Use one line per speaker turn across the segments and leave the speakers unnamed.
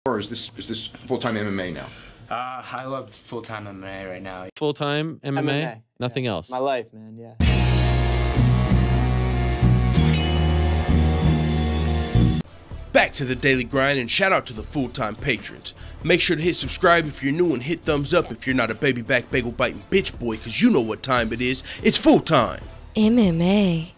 Or is this full-time MMA now?
I love full-time MMA right now.
Full-time MMA?
MMA.
Nothing
Yeah.
else?
My life, man, yeah.
Back to the daily grind, and shout out to the full-time patrons. Make sure to hit subscribe if you're new and hit thumbs up if you're not a baby back bagel biting bitch boy, because you know what time it is. It's full-time
MMA.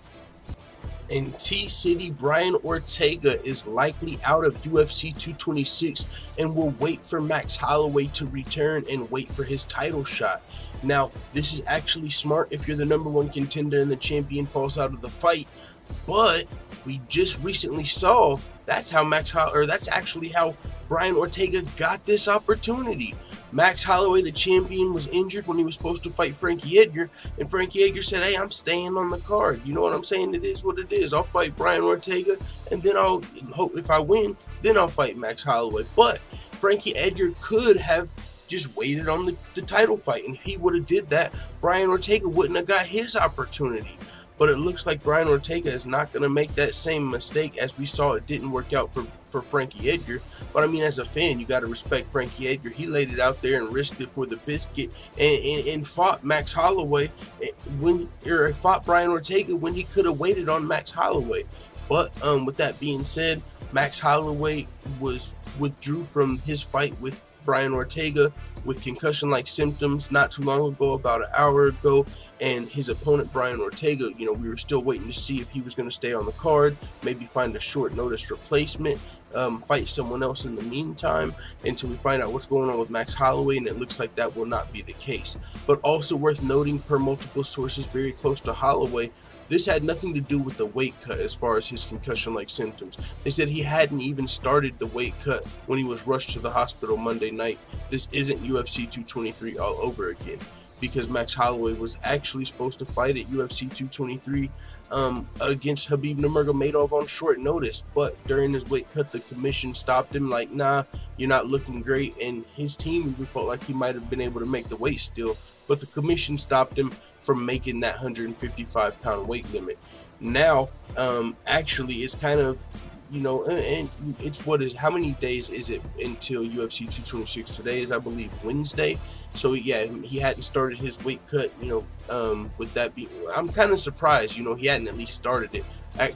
In T-City, Brian Ortega is likely out of UFC 226 and will wait for Max Holloway to return and wait for his title shot. Now, this is actually smart if you're the #1 contender and the champion falls out of the fight, but we just recently saw that's actually how Brian Ortega got this opportunity. Max Holloway, the champion, was injured when he was supposed to fight Frankie Edgar, and Frankie Edgar said, hey, I'm staying on the card. You know what I'm saying? It is what it is. I'll fight Brian Ortega, and then I'll hope if I win, then I'll fight Max Holloway. But Frankie Edgar could have just waited on the title fight, and if he would have did that, Brian Ortega wouldn't have got his opportunity. But it looks like Brian Ortega is not going to make that same mistake, as we saw it didn't work out for Frankie Edgar. But I mean, as a fan, you got to respect Frankie Edgar. He laid it out there and risked it for the biscuit and fought Max Holloway fought Brian Ortega when he could have waited on Max Holloway. But with that being said, Max Holloway withdrew from his fight with Brian Ortega with concussion-like symptoms not too long ago, about an hour ago, and his opponent Brian Ortega, you know, we were still waiting to see if he was going to stay on the card, maybe find a short notice replacement, fight someone else in the meantime until we find out what's going on with Max Holloway, and it looks like that will not be the case. But also worth noting, per multiple sources very close to Holloway, this had nothing to do with the weight cut as far as his concussion-like symptoms. They said he hadn't even started the weight cut when he was rushed to the hospital Monday night. This isn't UFC 223 all over again, because Max Holloway was actually supposed to fight at UFC 223 against Khabib Nurmagomedov on short notice, but during his weight cut, the commission stopped him like, nah, you're not looking great, and his team even felt like he might have been able to make the weight still, but the commission stopped him from making that 155-pound weight limit. Now, actually, it's kind of, you know, and it's how many days is it until UFC 226? Today is, I believe, Wednesday. So yeah, he hadn't started his weight cut, you know, with that being, I'm kind of surprised, you know, he hadn't at least started it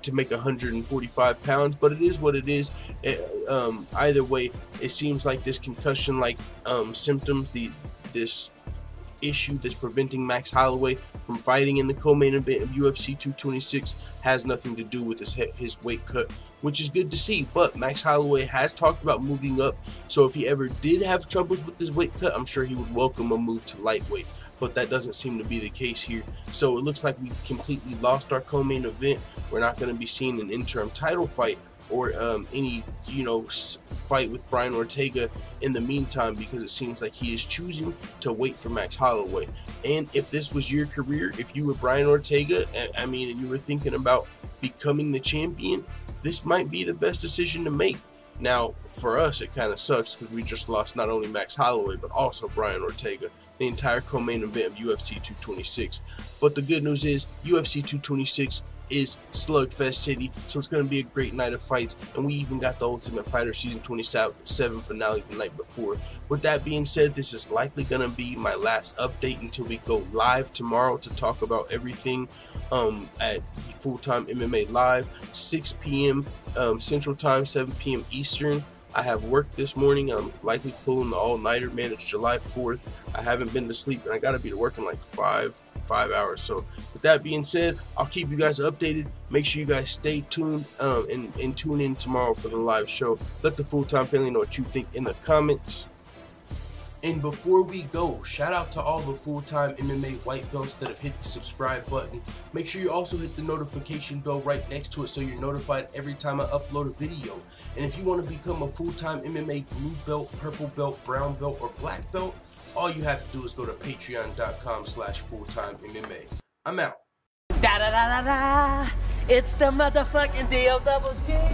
to make 145 pounds, but it is what it is. Either way, it seems like this concussion-like symptoms, this issue that's preventing Max Holloway from fighting in the co-main event of UFC 226 has nothing to do with his weight cut, which is good to see. But Max Holloway has talked about moving up, so if he ever did have troubles with his weight cut, I'm sure he would welcome a move to lightweight, but that doesn't seem to be the case here. So it looks like we completely lost our co-main event. We're not going to be seeing an interim title fight or any, you know, fight with Brian Ortega in the meantime, because it seems like he is choosing to wait for Max Holloway. And if this was your career, if you were Brian Ortega, I mean, and you were thinking about becoming the champion, this might be the best decision to make. Now, for us, it kind of sucks because we just lost not only Max Holloway, but also Brian Ortega, the entire co-main event of UFC 226. But the good news is UFC 226 is Slugfest City, so it's going to be a great night of fights, and we even got the Ultimate Fighter Season 27 finale the night before. With that being said, this is likely going to be my last update until we go live tomorrow to talk about everything at Full-Time MMA Live, 6 p.m. Central Time, 7 p.m. Eastern. I have work this morning. I'm likely pulling the all-nighter, man. It's July 4th. I haven't been to sleep, and I got to be to work in like five hours. So with that being said, I'll keep you guys updated. Make sure you guys stay tuned and tune in tomorrow for the live show. Let the Full-Time family know what you think in the comments. And before we go, shout out to all the Full-Time MMA white belts that have hit the subscribe button. Make sure you also hit the notification bell right next to it so you're notified every time I upload a video. And if you want to become a Full-Time MMA blue belt, purple belt, brown belt, or black belt, all you have to do is go to patreon.com/fulltimemma. I'm out.
Da da da da da. It's the motherfucking DOWG.